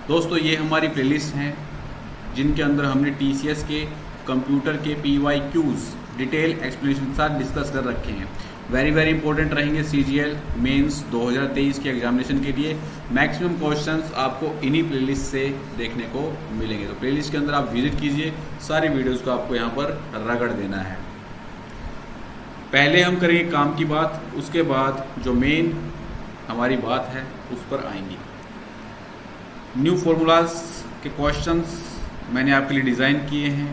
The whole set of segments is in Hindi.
दोस्तों ये हमारी प्लेलिस्ट हैं जिनके अंदर हमने टीसीएस के कंप्यूटर के पीवाईक्यूज डिटेल एक्सप्लेनेशन के साथ डिस्कस कर रखे हैं। वेरी वेरी इंपॉर्टेंट रहेंगे सीजीएल मेंस 2023 के एग्जामिनेशन के लिए। मैक्सिमम क्वेश्चंस आपको इन्हीं प्लेलिस्ट से देखने को मिलेंगे, तो प्लेलिस्ट के अंदर आप विजिट कीजिए, सारी वीडियोस को आपको यहाँ पर रगड़ देना है। पहले हम करेंगे काम की बात, उसके बाद जो मेन हमारी बात है उस पर आएंगे। न्यू फॉर्मूलाज के क्वेश्चंस मैंने आपके लिए डिज़ाइन किए हैं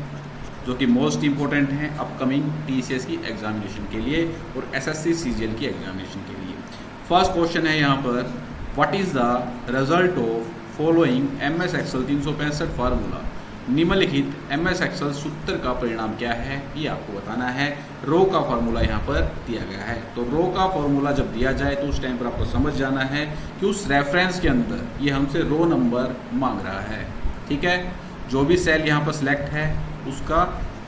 जो कि मोस्ट इम्पोर्टेंट हैं अपकमिंग टीसीएस की एग्जामिनेशन के लिए और एसएससी सीजीएल की एग्जामिनेशन के लिए। फर्स्ट क्वेश्चन है यहाँ पर, what is the result of following MS Excel 365 formula. निम्नलिखित एमएस एक्सेल सूत्र का परिणाम क्या है ये आपको बताना है। रो का फॉर्मूला यहाँ पर दिया गया है, तो रो का फॉर्मूला जब दिया जाए तो उस टाइम पर आपको समझ जाना है कि उस रेफरेंस के अंदर ये हमसे रो नंबर मांग रहा है। ठीक है, जो भी सेल यहाँ पर सिलेक्ट है उसका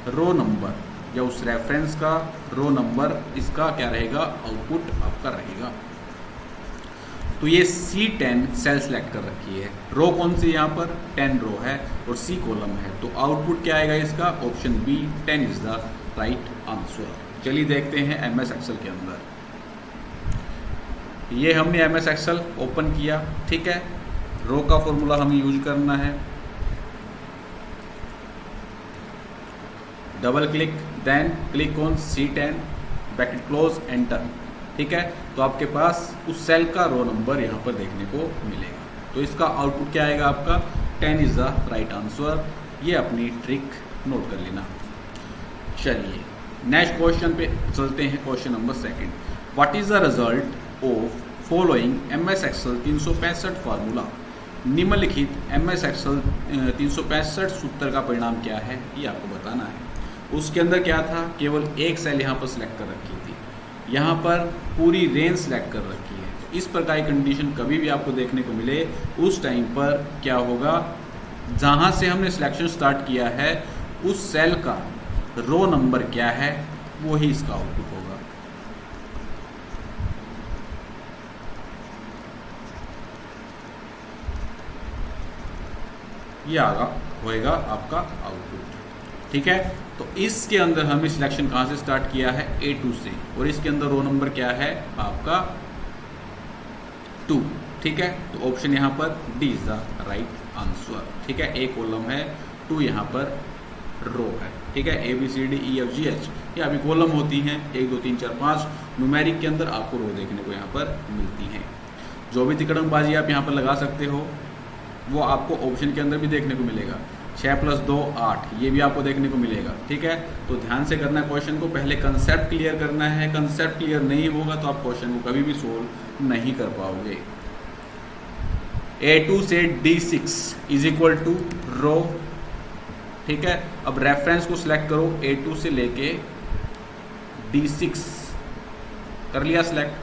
रो नंबर या उस रेफरेंस का रो नंबर इसका क्या रहेगा, आउटपुट आपका रहेगा। तो ये C10 सेल सेलेक्ट कर रखी है, रो कौन सी यहाँ पर 10 रो है और C कॉलम है, तो आउटपुट क्या आएगा इसका, option B 10 is the right answer. चलिए देखते हैं एमएस एक्सेल के अंदर। ये हमने एमएस एक्सेल ओपन किया, ठीक है, रो का फॉर्मूला हमें यूज करना है। Double click, then click on C10, bracket close, enter. ठीक है, तो आपके पास उस सेल का रो नंबर यहाँ पर देखने को मिलेगा, तो इसका आउटपुट क्या आएगा आपका 10 इज द राइट आंसर। ये अपनी ट्रिक नोट कर लेना। चलिए नेक्स्ट क्वेश्चन पे चलते हैं, question number second, what is the result of following MS Excel 365 formula. निम्नलिखित एमएस एक्सेल 365 सूत्र का परिणाम क्या है ये आपको बताना है। उसके अंदर क्या था, केवल एक सेल यहाँ पर सिलेक्ट कर रखी थी, यहाँ पर पूरी रेंज सेलेक्ट कर रखी है। तो इस प्रकार की कंडीशन कभी भी आपको देखने को मिले उस टाइम पर क्या होगा, जहाँ से हमने सिलेक्शन स्टार्ट किया है उस सेल का रो नंबर क्या है वो ही इसका आउटपुट होगा। ये आगा होएगा आपका आउटपुट। ठीक है, तो इसके अंदर हमने सिलेक्शन कहाँ से स्टार्ट किया है, A2 से, और इसके अंदर रो नंबर क्या है आपका 2। ठीक है, तो ऑप्शन यहाँ पर D is the right answer. ठीक है, ए कॉलम है, 2 यहाँ पर रो है। ठीक है, ABCDEFGH ये अभी कॉलम होती हैं, 1 2 3 4 5 न्यूमेरिक के अंदर आपको रो देखने को यहाँ पर मिलती हैं। जो भी तिकड़मबाजी आप यहाँ पर लगा सकते हो वो आपको ऑप्शन के अंदर भी देखने को मिलेगा। 6 + 2 8 ये भी आपको देखने को मिलेगा। ठीक है, तो ध्यान से करना है क्वेश्चन को, पहले कंसेप्ट क्लियर करना है। कंसेप्ट क्लियर नहीं होगा तो आप क्वेश्चन को कभी भी सोल्व नहीं कर पाओगे। A2 से D6 इज इक्वल टू रो। ठीक है, अब रेफरेंस को सिलेक्ट करो, A2 से लेके D6 कर लिया select,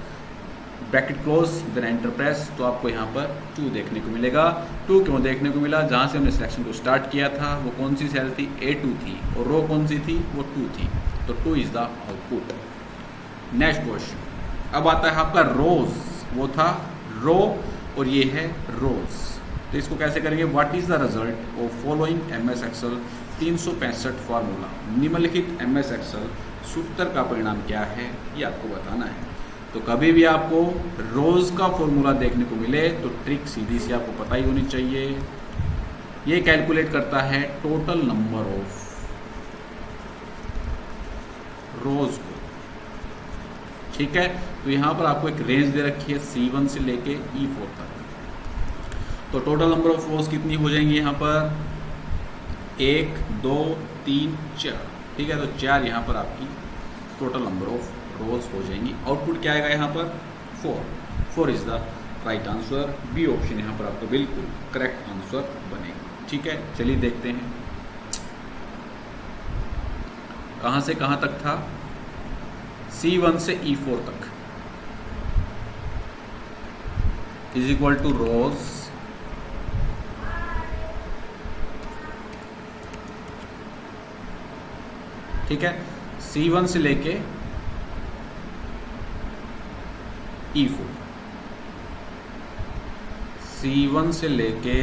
bracket close, then enter press, तो आपको यहाँ पर 2 देखने को मिलेगा। 2 क्यों देखने को मिला, जहाँ से हमने सिलेक्शन को स्टार्ट किया था वो कौन सी सेल थी, A2 थी, और रो कौन सी थी, वो 2 थी, तो 2 is the output. Next question, अब आता है आपका रोज, वो था रो और ये है रोज, तो इसको कैसे करेंगे, what is the result of following MS Excel 365 formula. निम्नलिखित एमएस एक्सेल सूत्र का परिणाम क्या है ये आपको बताना है। तो कभी भी आपको रोज का फॉर्मूला देखने को मिले तो ट्रिक सीधी सी आपको पता ही होनी चाहिए। ये कैलकुलेट करता है टोटल नंबर ऑफ रोज को। ठीक है, तो यहाँ पर आपको एक रेंज दे रखी है C1 से लेके E4 तक, तो टोटल नंबर ऑफ रोज कितनी हो जाएंगी यहाँ पर 1 2 3 4। ठीक है, तो 4 यहाँ पर आपकी टोटल नंबर ऑफ रोज हो जाएंगी। आउटपुट क्या आएगा यहाँ पर 4 is the right answer. B option यहाँ पर आपको बिल्कुल करेक्ट आंसर बनेगा। ठीक है, चलिए देखते हैं कहाँ से कहाँ तक था, C1 से E4 तक इज इक्वल टू रोज, ठीक है, C1 से लेके E4, C1 से लेके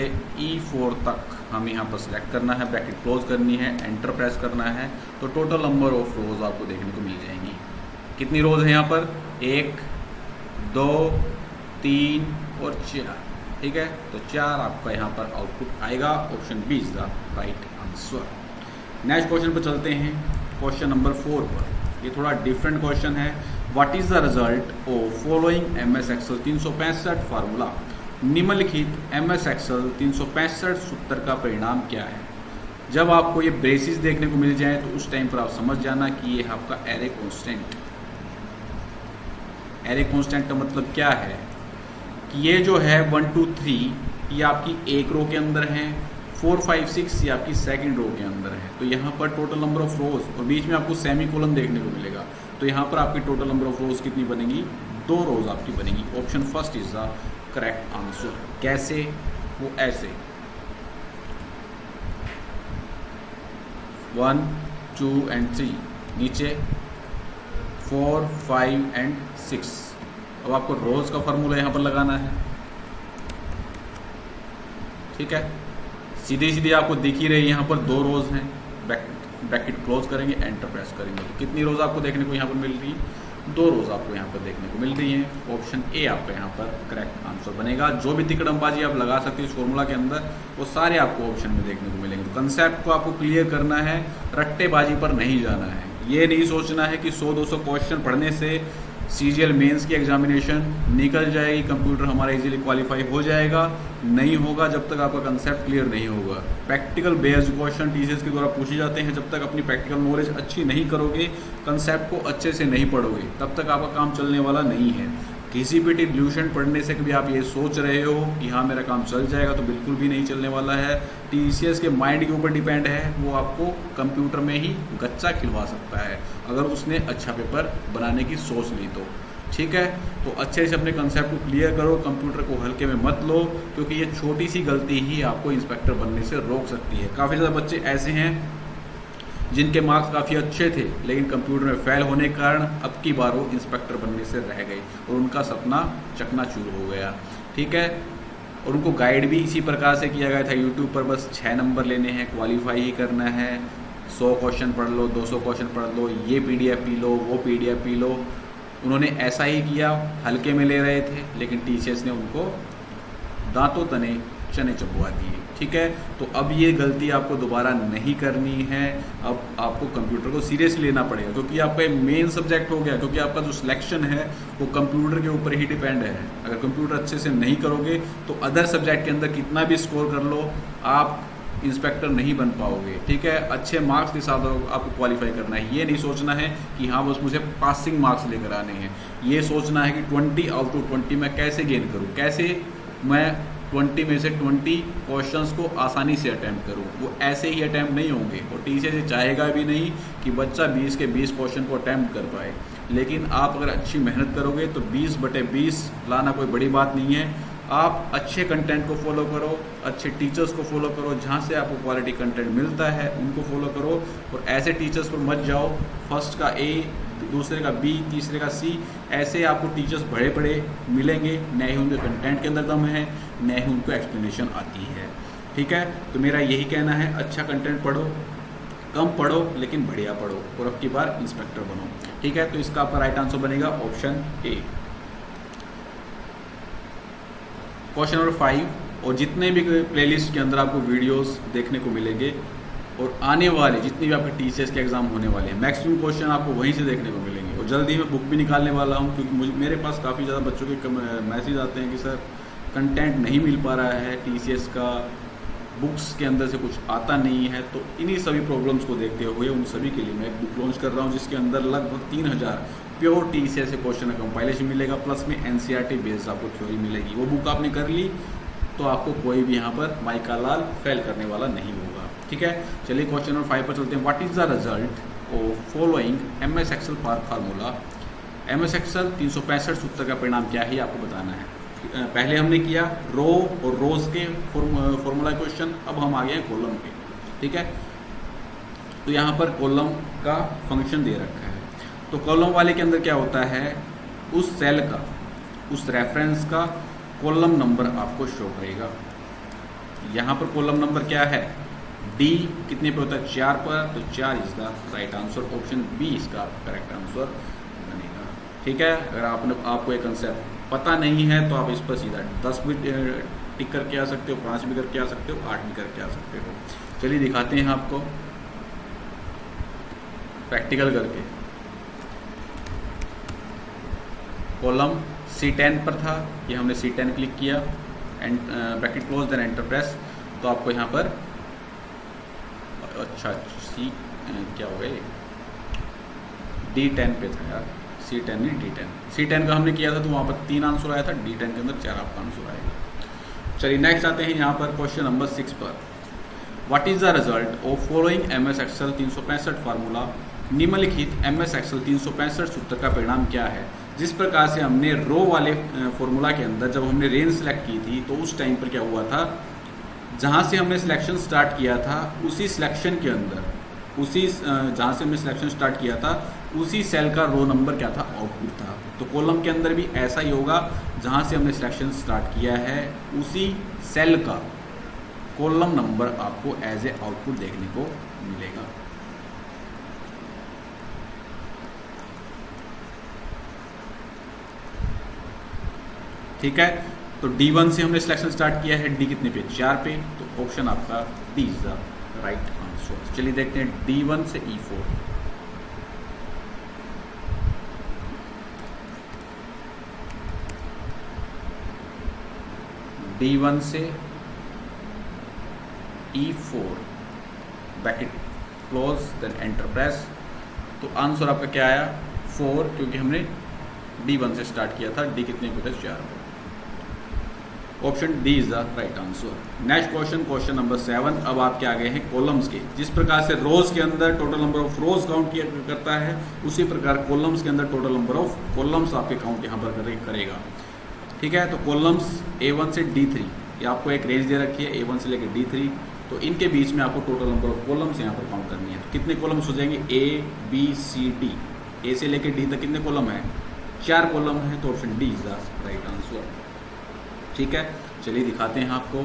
E4 तक हमें यहाँ पर सिलेक्ट करना है, ब्रैकेट क्लोज करनी है, एंटर प्रेस करना है, तो टोटल नंबर ऑफ रोज आपको देखने को मिल जाएंगी। कितनी रोज है यहाँ पर? 1 2 3 और 4, ठीक है। तो 4 आपका यहाँ पर आउटपुट आएगा। Option B is the right answer. Next question पर चलते हैं, क्वेश्चन नंबर 4 पर। ये थोड़ा डिफरेंट क्वेश्चन है। What is the result of following MS Excel 365 formula? निम्नलिखित MS एक्सेल 365 सूत्र का परिणाम क्या है? जब आपको ये ब्रेसिस देखने को मिल जाए तो उस टाइम पर आप समझ जाना कि ये आपका एरे कांस्टेंट। एरे कांस्टेंट का मतलब क्या है कि ये जो है 1 2 3 ये आपकी एक रो के अंदर है, 4 5 6 ये आपकी सेकंड रो के अंदर है। तो यहाँ पर टोटल नंबर ऑफ रोज और बीच में आपको सेमी कोलन देखने को मिलेगा। तो यहाँ पर आपकी टोटल नंबर ऑफ रोज कितनी बनेगी? 2 रोज आपकी बनेगी। Option first is the correct answer. कैसे? वो ऐसे 1 2 एंड 3, नीचे 4 5 एंड 6। अब आपको रोज का फॉर्मूला यहाँ पर लगाना है, ठीक है। सीधी सीधी आपको दिख ही रही, यहाँ पर 2 रोज हैं। ब्रैकेट क्लोज करेंगे, एंटर प्रेस करेंगे, तो कितनी रोज आपको देखने को यहाँ पर मिल रही? 2 रोज आपको यहाँ पर देखने को मिल रही हैं। ऑप्शन ए आपका यहाँ पर करेक्ट आंसर बनेगा। जो भी तिकड़मबाजी आप लगा सकते हो इस फॉर्मूला के अंदर, वो सारे आपको ऑप्शन में देखने को मिलेंगे। तो कंसेप्ट को आपको क्लियर करना है, रट्टेबाजी पर नहीं जाना है। ये नहीं सोचना है कि 100-200 क्वेश्चन पढ़ने से CGL मेंस की एग्जामिनेशन निकल जाएगी, कंप्यूटर हमारा इजीली क्वालिफाई हो जाएगा। नहीं होगा जब तक आपका कंसेप्ट क्लियर नहीं होगा। प्रैक्टिकल बेस्ड क्वेश्चन TCS के द्वारा पूछे जाते हैं। जब तक अपनी प्रैक्टिकल नॉलेज अच्छी नहीं करोगे, कंसेप्ट को अच्छे से नहीं पढ़ोगे, तब तक आपका काम चलने वाला नहीं है। किसी भी डिल्यूशन पढ़ने से कभी आप ये सोच रहे हो कि हाँ मेरा काम चल जाएगा, तो बिल्कुल भी नहीं चलने वाला है। TCS के माइंड के ऊपर डिपेंड है, वो आपको कंप्यूटर में ही गच्चा खिलवा सकता है अगर उसने अच्छा पेपर बनाने की सोच ली तो, ठीक है। तो अच्छे से अपने कंसेप्ट को क्लियर करो, कंप्यूटर को हल्के में मत लो, क्योंकि ये छोटी सी गलती ही आपको इंस्पेक्टर बनने से रोक सकती है। काफ़ी ज़्यादा बच्चे ऐसे हैं जिनके मार्क्स काफ़ी अच्छे थे, लेकिन कंप्यूटर में फेल होने के कारण अब की बार वो इंस्पेक्टर बनने से रह गए और उनका सपना चकनाचूर हो गया, ठीक है। और उनको गाइड भी इसी प्रकार से किया गया था यूट्यूब पर, बस 6 नंबर लेने हैं, क्वालिफाई ही करना है, 100 क्वेश्चन पढ़ लो, 200 क्वेश्चन पढ़ लो, ये PDF पी लो, वो PDF पी लो। उन्होंने ऐसा ही किया, हल्के में ले रहे थे, लेकिन TCS ने उनको दांतों तने चने चबवा दिए, ठीक है। तो अब ये गलती आपको दोबारा नहीं करनी है। अब आपको कंप्यूटर को सीरियसली लेना पड़ेगा, क्योंकि आपका मेन सब्जेक्ट हो गया, क्योंकि आपका जो सिलेक्शन है वो कंप्यूटर के ऊपर ही डिपेंड है। अगर कंप्यूटर अच्छे से नहीं करोगे तो अदर सब्जेक्ट के अंदर कितना भी स्कोर कर लो, आप इंस्पेक्टर नहीं बन पाओगे, ठीक है। अच्छे मार्क्स के साथ आपको क्वालिफाई करना है। ये नहीं सोचना है कि हाँ बस मुझे पासिंग मार्क्स लेकर आने हैं। ये सोचना है कि 20 आउट ऑफ 20 मैं कैसे गेन करूँ, कैसे मैं 20 में से 20 क्वेश्चंस को आसानी से अटैम्प्ट करूँ। वो ऐसे ही अटैम्प्ट नहीं होंगे, और TCS चाहेगा भी नहीं कि बच्चा 20 के 20 क्वेश्चन को अटैम्प्ट कर पाए। लेकिन आप अगर अच्छी मेहनत करोगे तो 20/20 लाना कोई बड़ी बात नहीं है। आप अच्छे कंटेंट को फॉलो करो, अच्छे टीचर्स को फॉलो करो, जहाँ से आपको क्वालिटी कंटेंट मिलता है उनको फॉलो करो, और ऐसे टीचर्स पर मत जाओ फर्स्ट का A, दूसरे का B, तीसरे का C। ऐसे आपको टीचर्स बड़े बड़े मिलेंगे, न ही उनके कंटेंट के अंदर दम है, न ही उनको एक्सप्लेनेशन आती है, ठीक है। तो मेरा यही कहना है, अच्छा कंटेंट पढ़ो, कम पढ़ो लेकिन बढ़िया पढ़ो, और अब की बार इंस्पेक्टर बनो, ठीक है। तो इसका आपका राइट आंसर बनेगा ऑप्शन A। क्वेश्चन नंबर 5, और जितने भी प्लेलिस्ट के अंदर आपको वीडियोस देखने को मिलेंगे, और आने वाले जितने भी आपके TCS के एग्जाम होने वाले हैं, मैक्सिमम क्वेश्चन आपको वहीं से देखने को मिलेंगे। और जल्दी मैं बुक भी निकालने वाला हूं, क्योंकि मेरे पास काफ़ी ज़्यादा बच्चों के मैसेज आते हैं कि सर कंटेंट नहीं मिल पा रहा है, TCS का बुक्स के अंदर से कुछ आता नहीं है। तो इन्हीं सभी प्रॉब्लम्स को देखते हुए उन सभी के लिए मैं एक बुक लॉन्च कर रहा हूँ, जिसके अंदर लगभग 3000 प्योर TCS से क्वेश्चन का कंपाइलेशन मिलेगा, प्लस में NCERT बेस्ड आपको थ्योरी मिलेगी। वो बुक आपने कर ली तो आपको कोई भी यहाँ पर माइका लाल फेल करने वाला नहीं होगा, ठीक है। चलिए क्वेश्चन नंबर 5 पर चलते हैं। What is the result of following MS Excel formula? MS Excel 365 सूत्र का परिणाम क्या है आपको बताना है। पहले हमने किया रो और रोज के फॉर्मूला क्वेश्चन, अब हम आ गए हैं कॉलम पे, ठीक है। तो यहाँ पर कॉलम का फंक्शन दे रखा है। तो कॉलम वाले के अंदर क्या होता है, उस सेल का, उस रेफरेंस का कॉलम नंबर आपको शो करेगा। यहाँ पर कॉलम नंबर क्या है, डी कितने पे होता है, 4 पर, तो 4 is the right answer. Option B इसका करेक्ट आंसर बनेगा। ठीक है, अगर आपको एक कंसेप्ट पता नहीं है तो आप इस पर सीधा 10 भी टिक करके आ सकते हो, 5 भी करके आ सकते हो, 8 भी करके आ सकते हो। चलिए दिखाते हैं आपको प्रैक्टिकल करके। कॉलम C10 पर था, ये हमने C10 क्लिक किया and bracket close then enter press, तो आपको यहाँ पर अच्छा क्या हो गया, D10 पे था यार, C10 नहीं D10। C10 का हमने किया था तो वहाँ पर 3 आंसर आया था, D10 के अंदर 4 आपका आंसर आएगा। चलिए नेक्स्ट आते हैं यहाँ पर क्वेश्चन नंबर 6 पर। What is the result of following MS Excel 365 formula, निम्नलिखित MS Excel 365 सूत्र का परिणाम क्या है। जिस प्रकार से हमने रो वाले फॉर्मूला के अंदर जब हमने रेंज सेलेक्ट की थी तो उस टाइम पर क्या हुआ था, जहाँ से हमने सिलेक्शन स्टार्ट किया था उसी सिलेक्शन के अंदर, जहाँ से हमने सिलेक्शन स्टार्ट किया था उसी सेल का रो नंबर क्या था, आउटपुट था। तो कॉलम के अंदर भी ऐसा ही होगा, जहाँ से हमने सिलेक्शन स्टार्ट किया है उसी सेल का कॉलम नंबर आपको एज ए आउटपुट देखने को मिलेगा। ठीक है, तो D1 से हमने सिलेक्शन स्टार्ट किया है, D कितने पे, 4 पे, तो ऑप्शन आपका D is the right answer. चलिए देखते हैं D1 से E4। D1 से E4 bracket close then enter press, तो आंसर आपका क्या आया 4, क्योंकि हमने D1 से स्टार्ट किया था, D कितने पे था, 4 पे। Option D is the right answer. Next question, question number 7। अब आपके आगे हैं कॉलम्स के। जिस प्रकार से रोज के अंदर total number of rose count किया करता है, उसी प्रकार कॉलम्स के अंदर टोटल नंबर ऑफ कॉलम्स आपके काउंट यहाँ पर करेगा। ठीक है, तो कॉलम्स A1 से D3, ये आपको एक रेंज दे रखी है A1 से लेकर D3, तो इनके बीच में आपको टोटल नंबर ऑफ कॉलम्स यहाँ पर काउंट करनी है। तो कितने कॉलम्स हो जाएंगे, A B C D, A से लेकर D तक कितने कॉलम है, 4 कॉलम है, तो option D is the right answer. ठीक है, चलिए दिखाते हैं आपको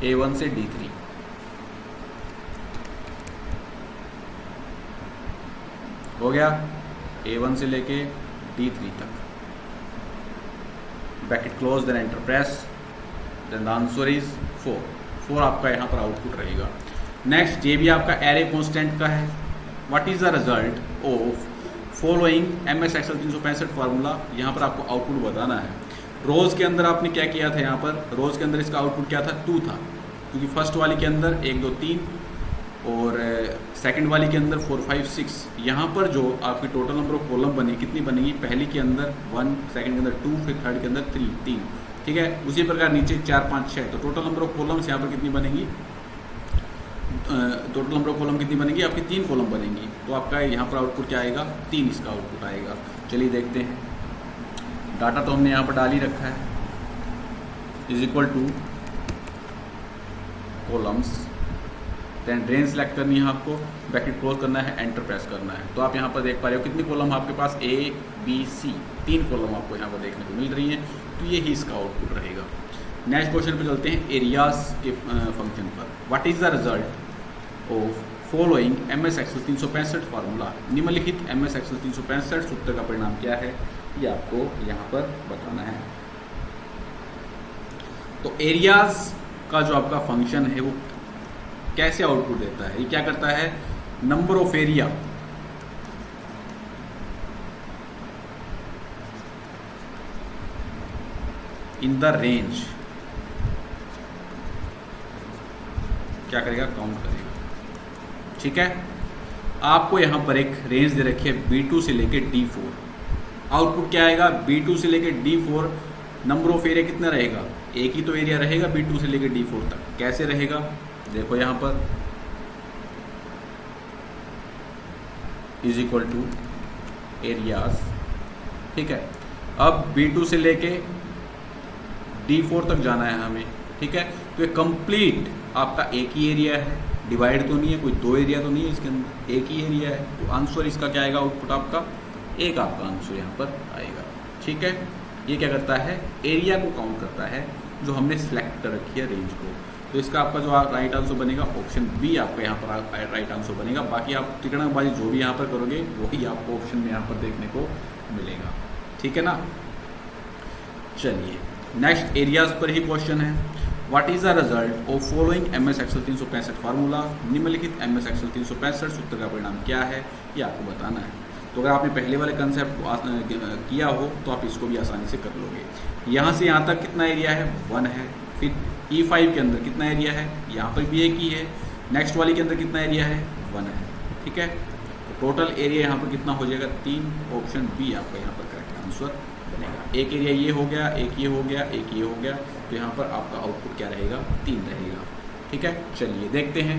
A1 से D3। हो गया, A1 से लेके D3 तक, bracket close then enter press, then the answer is 4 आपका यहाँ पर आउटपुट रहेगा। नेक्स्ट, ये भी आपका एरे कांस्टेंट का है। What is the result of following MS Excel 365 formula, यहाँ पर आपको आउटपुट बताना है। रोज के अंदर आपने क्या किया था, यहाँ पर रोज के अंदर इसका आउटपुट क्या था, 2 था, क्योंकि फर्स्ट वाली के अंदर 1 2 3 और सेकंड वाली के अंदर 4 5 6। यहाँ पर जो आपकी टोटल नंबर ऑफ कॉलम बनी कितनी बनेगी, पहली के अंदर 1, सेकंड के अंदर 2, फिर थर्ड के अंदर 3। ठीक है, उसी प्रकार नीचे 4 5 6, तो टोटल नंबर ऑफ कॉलम्स यहाँ पर कितनी बनेगी, टोटल नंबर ऑफ कॉलम कितनी बनेगी आपकी, 3 कॉलम बनेंगी। तो आपका यहाँ पर आउटपुट क्या आएगा, 3 इसका आउटपुट आएगा। चलिए देखते हैं, डाटा तो हमने यहाँ पर डाल ही रखा है, is equal to columns, then range select करनी है आपको, ब्रैकेट क्लोज करना है, एंटर प्रेस करना है। तो आप यहाँ पर देख पा रहे हो कितनी कॉलम आपके पास, A B C, 3 कॉलम आपको यहाँ पर देखने को मिल रही हैं, तो यही इसका आउटपुट रहेगा। नेक्स्ट क्वेश्चन पे चलते हैं, एरियाज के फंक्शन पर। What is the result of following MS Excel 365 formula, निम्नलिखित MS Excel 365 सूत्र का परिणाम क्या है, ये आपको यहाँ पर बताना है। तो एरियाज का जो आपका फंक्शन है वो कैसे आउटपुट देता है, ये क्या करता है, number of area in the range, क्या करेगा, काउंट करेगा। ठीक है, आपको यहां पर एक रेंज दे रखी है B2 से लेके D4, आउटपुट क्या आएगा, B2 से लेके D4, नंबर ऑफ एरिया कितना रहेगा, एक ही तो एरिया रहेगा B2 से लेके D4 तक। कैसे रहेगा, देखो यहां पर इज इक्वल टू एरियाज। ठीक है, अब B2 से लेके D4 तक जाना है हमें। ठीक है, तो ये कंप्लीट आपका एक ही एरिया है, डिवाइड तो नहीं है, कोई 2 एरिया तो नहीं है इसके अंदर, एक ही एरिया है। तो आंसर इसका क्या आएगा, आउटपुट आपका 1 आपका आंसर यहाँ पर आएगा। ठीक है, ये क्या करता है, एरिया को काउंट करता है जो हमने सेलेक्ट कर रखी है रेंज को। तो इसका आपका जो राइट आंसर बनेगा ऑप्शन बी आपका यहाँ पर राइट आंसर बनेगा। बाकी आप तिकड़मबाजी जो भी यहाँ पर करोगे वही आपको ऑप्शन में यहाँ पर देखने को मिलेगा, ठीक है ना। चलिए नेक्स्ट एरियाज पर ही क्वेश्चन है। What is the result of following M S Excel 365 formula, निम्नलिखित एम एस एक्सेल 365 सूत्र का परिणाम क्या है, ये आपको बताना है। तो अगर आपने पहले वाले कंसेप्ट को किया हो तो आप इसको भी आसानी से कर लोगे। यहाँ से यहाँ तक कितना एरिया है, 1 है। फिर E5 के अंदर कितना एरिया है, यहाँ पर भी एक ही है। नेक्स्ट वाली के अंदर कितना एरिया है, 1 है, ठीक है। तो टोटल एरिया यहाँ पर कितना हो जाएगा, 3। ऑप्शन बी आपका यहाँ पर करेक्ट आंसर बनेगा। एक एरिया ये हो गया, एक ये हो गया, एक ये हो गया, तो यहाँ पर आपका आउटपुट क्या रहेगा, 3 रहेगा, ठीक है। चलिए देखते हैं,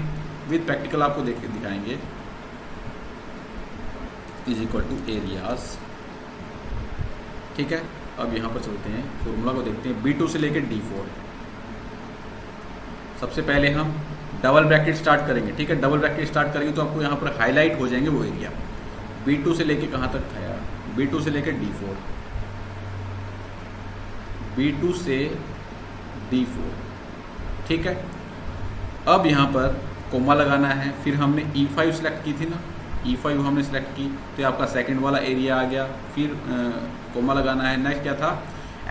विद प्रैक्टिकल आपको देख के दिखाएंगे। इज इक्वल टू एरियाज, ठीक है। अब यहाँ पर चलते हैं, फॉर्मूला को देखते हैं B2 से लेकर D4। सबसे पहले हम डबल ब्रैकेट स्टार्ट करेंगे, ठीक है। डबल ब्रैकेट स्टार्ट करेंगे तो आपको यहाँ पर हाईलाइट हो जाएंगे वो एरिया। B2 से लेके कहाँ तक था यार, B2 से लेकर D4, B2 से D4, ठीक है। अब यहाँ पर कोमा लगाना है। फिर हमने E5 सेलेक्ट की थी ना, E5 हमने सेलेक्ट की तो आपका सेकंड वाला एरिया आ गया। फिर कोमा लगाना है। नेक्स्ट क्या था,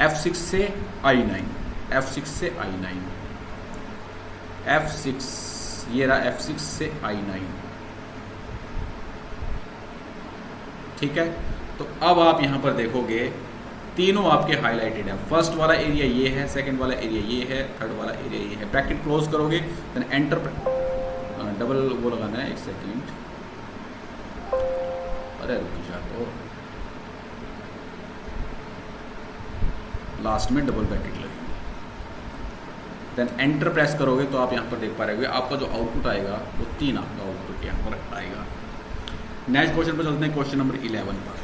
F6 से I9, F6 से I9, F6, ये रहा F6 से I9, ठीक है। तो अब आप यहाँ पर देखोगे तीनों आपके हाईलाइटेड है। फर्स्ट वाला एरिया ये है, सेकंड वाला एरिया ये है, थर्ड वाला एरिया ये है। ब्रैकेट क्लोज करोगे देन एंटर, डबल वो लगाना है, 1 सेकेंड, अरे रुक जा, तो लास्ट में डबल ब्रैकेट लगेगी। देन एंटर प्रेस करोगे तो आप यहाँ पर देख पा रहे होगे आपका जो आउटपुट आएगा वो 3 आपका आउटपुट यहाँ पर आएगा। नेक्स्ट क्वेश्चन पर चलते हैं, क्वेश्चन नंबर 11 पर।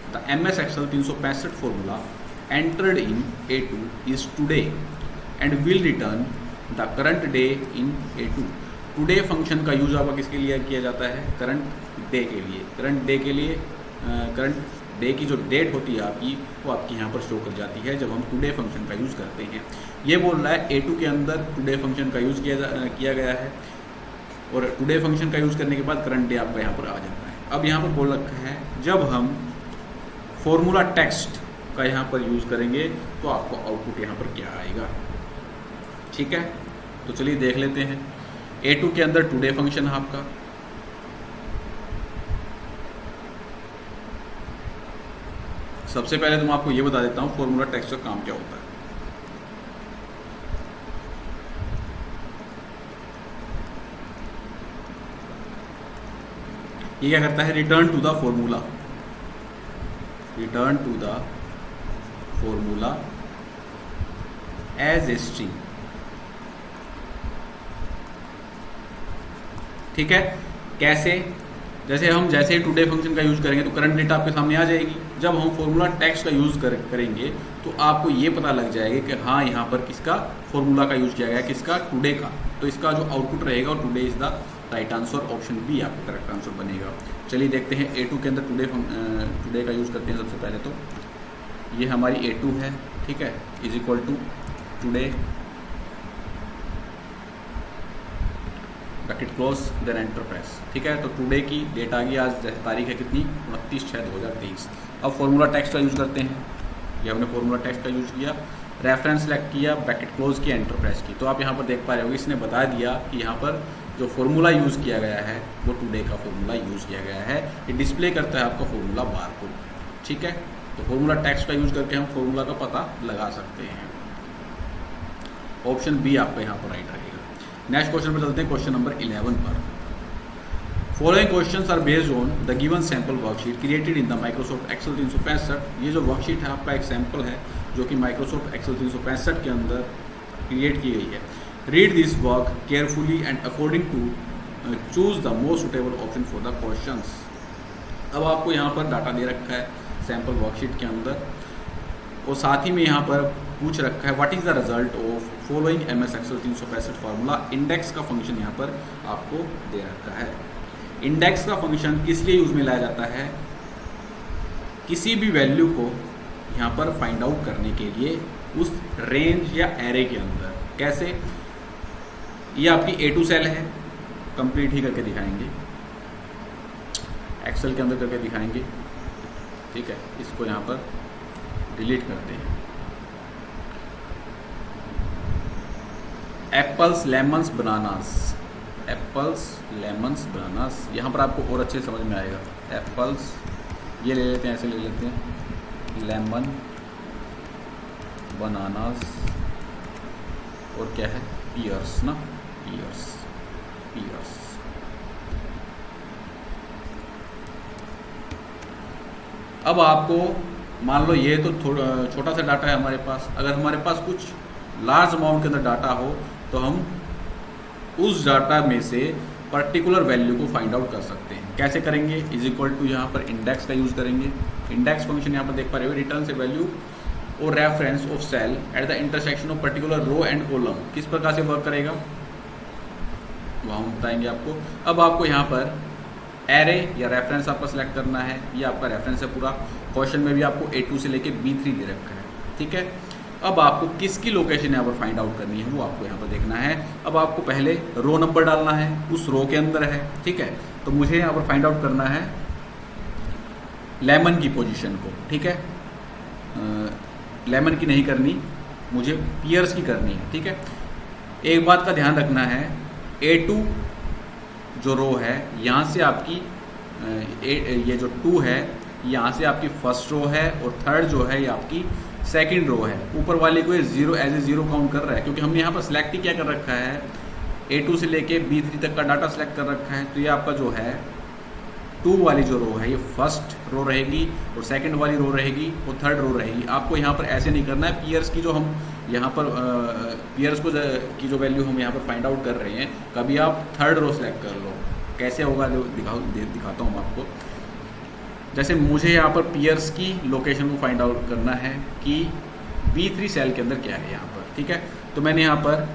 The MS Excel 365 formula entered in A2 is today and will return the current day in A2। Today function का यूज आपका किसके लिए किया जाता है, करंट डे के लिए। करंट डे के लिए करंट डे की जो डेट होती है आपकी वो आपकी यहाँ पर शो कर जाती है जब हम टुडे फंक्शन का यूज़ करते हैं। ये बोल रहा है A2 के अंदर टुडे फंक्शन का यूज़ किया गया है और टुडे फंक्शन का यूज़ करने के बाद करंट डे आपका यहाँ पर आ जाता है। अब यहाँ पर बोल रखा है जब हम फॉर्मूला टेक्स्ट का यहाँ पर यूज़ करेंगे तो आपको आउटपुट यहाँ पर क्या आएगा, ठीक है। तो चलिए देख लेते हैं। A2 के अंदर टुडे फंक्शन है आपका, सबसे पहले तो मैं आपको ये बता देता हूँ फॉर्मूला टेक्स्ट का काम क्या होता है। ये क्या करता है, return to the formula, return to the formula as a string, ठीक है। कैसे, जैसे ही टुडे फंक्शन का यूज करेंगे तो करंट डेट आपके सामने आ जाएगी। जब हम फॉर्मूला टेक्स्ट का यूज करेंगे तो आपको ये पता लग जाएगा कि हाँ यहाँ पर किसका फॉर्मूला का यूज किया गया, किसका, टुडे का। तो इसका जो आउटपुट रहेगा today is the right answer, option B आपका करेक्ट आंसर बनेगा। चलिए देखते हैं A2 के अंदर टुडे का यूज़ करते हैं। सबसे पहले तो ये हमारी A2 है, ठीक है, is equal to today, bracket close, then enter press, ठीक है। तो टुडे की डेट आ गई, आज तारीख है कितनी, 29/6/2023। अब फॉर्मूला टेक्स्ट का यूज़ करते हैं। ये हमने फॉर्मूला टेक्स्ट का यूज़ किया, रेफरेंस सेलेक्ट किया, ब्रैकेट क्लोज किया, एंटर प्रेस की। तो आप यहाँ पर देख पा रहे होगे इसने बता दिया कि यहाँ पर जो फॉर्मूला यूज़ किया गया है वो टुडे का फॉर्मूला यूज़ किया गया है। ये डिस्प्ले करता है आपका फॉर्मूला बार को, ठीक है। तो फॉर्मूला टेक्स्ट का यूज़ करके हम फॉर्मूला का पता लगा सकते हैं। ऑप्शन बी आपका यहाँ पर राइट रहेगा। नेक्स्ट क्वेश्चन पर चलते हैं, क्वेश्चन नंबर 11 पर। Following questions are based on the given sample worksheet created in the Microsoft Excel 365। ये जो वर्कशीट है आपका एक सैम्पल है जो कि माइक्रोसॉफ्ट एक्सेल 365 के अंदर क्रिएट की गई है। Read this work carefully and according to choose the most suitable option for the questions. अब आपको यहाँ पर डाटा दे रखा है सैम्पल वर्कशीट के अंदर और साथ ही में यहाँ पर पूछ रखा है what is the result of following MS Excel 365 formula. Index का फंक्शन यहाँ पर आपको दे रखा है। इंडेक्स का फंक्शन किस लिए यूज़ में लाया जाता है, किसी भी वैल्यू को यहाँ पर फाइंड आउट करने के लिए उस रेंज या एरे के अंदर। कैसे? ये आपकी A2 सेल है, कंप्लीट ही करके दिखाएंगे, एक्सेल के अंदर करके दिखाएंगे। ठीक है, इसको यहाँ पर डिलीट करते हैं। Apples, lemons, bananas, apples, lemons, bananas, यहाँ पर आपको और अच्छे समझ में आएगा। एप्पल्स ये ले लेते हैं, ऐसे ले लेते हैं, लेमन, बनानास और क्या है, पियर्स ना, पियर्स, पियर्स। अब आपको मान लो ये तो थोड़ा छोटा सा डाटा है हमारे पास, अगर हमारे पास कुछ लार्ज अमाउंट के अंदर डाटा हो तो हम उस डाटा में से पर्टिकुलर वैल्यू को फाइंड आउट कर सकते हैं। कैसे करेंगे? इज इक्वल टू यहाँ पर इंडेक्स का यूज़ करेंगे। इंडेक्स फंक्शन यहाँ पर देख पा रहे हो, रिटर्न से वैल्यू और reference of cell at the intersection of particular row and column. किस प्रकार से वर्क करेगा वहाँ हम बताएंगे आपको। अब आपको यहाँ पर एरे या रेफरेंस आपका सेलेक्ट करना है, ये आपका रेफरेंस है पूरा। क्वेश्चन में भी आपको A2 से लेके B3 दे रखा है। ठीक है, अब आपको किसकी लोकेशन यहाँ पर फाइंड आउट करनी है वो आपको यहाँ पर देखना है। अब आपको पहले रो नंबर डालना है, उस रो के अंदर है। ठीक है, तो मुझे यहाँ पर फाइंड आउट करना है लेमन की पोजीशन को। ठीक है, लेमन की नहीं करनी, मुझे पियर्स की करनी है। ठीक है, एक बात का ध्यान रखना है, A2 जो रो है यहाँ से आपकी ये जो 2 है यहाँ से आपकी फर्स्ट रो है, और थर्ड जो है ये आपकी सेकंड रो है। ऊपर वाले को ये zero as a zero count कर रहा है, क्योंकि हमने यहाँ पर सिलेक्ट ही क्या कर रखा है, A2 से लेके B3 तक का डाटा सेलेक्ट कर रखा है। तो ये आपका जो है 2 वाली जो रो है ये फर्स्ट रो रहेगी, और सेकंड वाली रो रहेगी, और थर्ड रो रहेगी। आपको यहाँ पर ऐसे नहीं करना है। पियर्स की जो हम यहाँ पर पियर्स को की जो वैल्यू हम यहाँ पर फाइंड आउट कर रहे हैं, कभी आप थर्ड रो सेलेक्ट कर लो। कैसे होगा दिखाता हूँ मैं आपको। जैसे मुझे यहाँ पर पियर्स की लोकेशन को फाइंड आउट करना है कि B3 सेल के अंदर क्या है यहाँ पर। ठीक है, तो मैंने यहाँ पर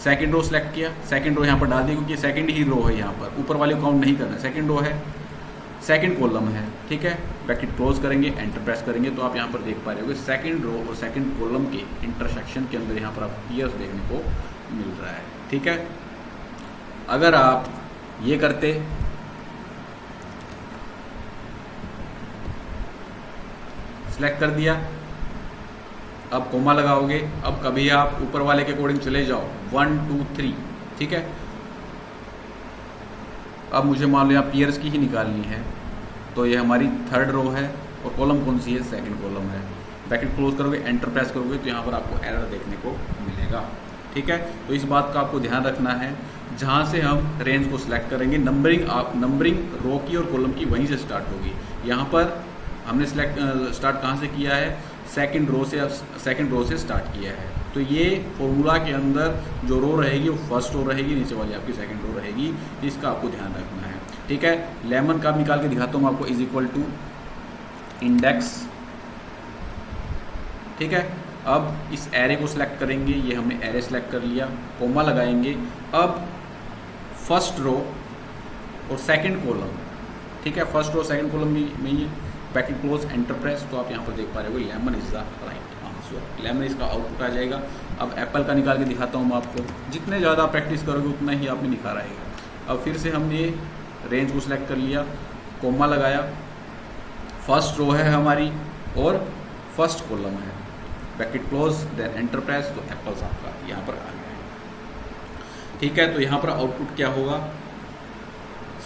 सेकंड रो सेलेक्ट किया, सेकंड रो यहाँ पर डाल दी, क्योंकि सेकंड ही रो है यहाँ पर, ऊपर वाले को काउंट नहीं करना है। सेकंड रो है, सेकंड कॉलम है। ठीक है, ब्रैकेट क्लोज करेंगे, एंटर प्रेस करेंगे, तो आप यहाँ पर देख पा रहे हो सेकंड रो और सेकंड कॉलम के इंटरसेक्शन के अंदर यहाँ पर आप पियर्स देखने को मिल रहा है। ठीक है, अगर आप ये करते, सेलेक्ट कर दिया, अब कोमा लगाओगे, अब कभी आप ऊपर वाले के अकॉर्डिंग चले जाओ 1 2 3। ठीक है, अब मुझे मान लो यहाँ पियर्स की ही निकालनी है, तो ये हमारी थर्ड रो है, और कॉलम कौन सी है, सेकंड कॉलम है। ब्रैकेट क्लोज करोगे, एंटर प्रेस करोगे, तो यहाँ पर आपको एरर देखने को मिलेगा। ठीक है, तो इस बात का आपको ध्यान रखना है। जहाँ से हम रेंज को सिलेक्ट करेंगे, नंबरिंग रो की और कॉलम की वहीं से स्टार्ट होगी। यहाँ पर हमने स्टार्ट कहाँ से किया है, सेकंड रो से स्टार्ट किया है। तो ये फॉर्मूला के अंदर जो रो रहेगी वो फर्स्ट रो रहेगी, नीचे वाली आपकी सेकंड रो रहेगी। इसका आपको ध्यान रखना है। ठीक है, लेमन का निकाल के दिखाता हूँ आपको, इज इक्वल टू इंडेक्स। ठीक है, अब इस एरे को सिलेक्ट करेंगे, ये हमने एरे सिलेक्ट कर लिया, कोमा लगाएंगे। अब फर्स्ट रो और सेकंड कॉलम, ठीक है, फर्स्ट रो सेकंड कॉलम में ये ब्रैकेट क्लोज, एंटर प्रेस, तो आप यहाँ पर देख पा रहे हो lemon is the right answer. Lemon इसका आउटपुट आ जाएगा। अब एप्पल का निकाल के दिखाता हूँ मैं आपको। जितने ज़्यादा प्रैक्टिस करोगे उतना ही आप में निखार आएगा। अब फिर से हमने रेंज को सिलेक्ट कर लिया, कोमा लगाया, फर्स्ट रो है हमारी और फर्स्ट कॉलम है, bracket close, then enter press, तो एप्पल्स आपका यहाँ पर आ गया है। ठीक है, तो यहाँ पर आउटपुट क्या होगा,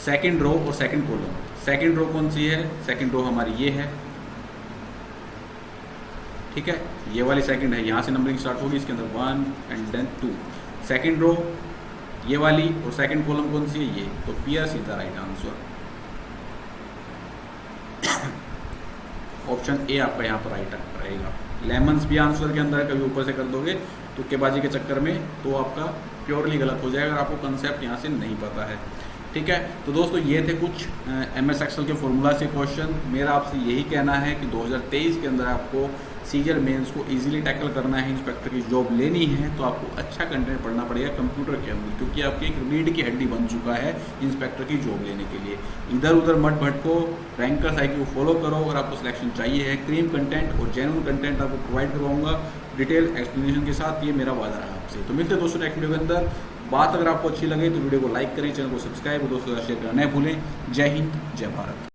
सेकंड रो और सेकंड कॉलम। सेकंड रो कौन सी है, सेकंड रो हमारी ये है। ठीक है, ये वाली सेकंड है, यहाँ से नंबरिंग स्टार्ट होगी, इसके अंदर 1 एंड देन 2। सेकंड रो ये वाली, और सेकंड कॉलम कौन सी है, ये। तो pears is the right answer. Option A आपका यहाँ पर राइट रहेगा। लेमन्स भी आंसर के अंदर कभी ऊपर से कर दोगे तुक्केबाजी के चक्कर में, तो आपका प्योरली गलत हो जाएगा अगर आपको कंसेप्ट यहाँ से नहीं पता है। ठीक है, तो दोस्तों ये थे कुछ MS एक्सेल के फॉर्मूला से क्वेश्चन। मेरा आपसे यही कहना है कि 2023 के अंदर आपको सीजीएल मेंस को इजीली टैकल करना है, इंस्पेक्टर की जॉब लेनी है, तो आपको अच्छा कंटेंट पढ़ना पड़ेगा कंप्यूटर के अंदर, क्योंकि आपकी एक रीढ़ की हड्डी बन चुका है इंस्पेक्टर की जॉब लेने के लिए। इधर उधर मत भटको, रैंकर्स IQ को फॉलो करो। अगर आपको सिलेक्शन चाहिए है, क्रीम कंटेंट और जेन्युइन कंटेंट आपको प्रोवाइड करवाऊंगा डिटेल एक्सप्लेनेशन के साथ, ये मेरा वादा रहा आपसे। तो मिलते हैं दोस्तों नेक्स्ट वीडियो के अंदर। बात अगर आपको अच्छी लगे तो वीडियो को लाइक करें, चैनल को सब्सक्राइब और दोस्तों का शेयर करना न भूलें। जय हिंद, जय भारत।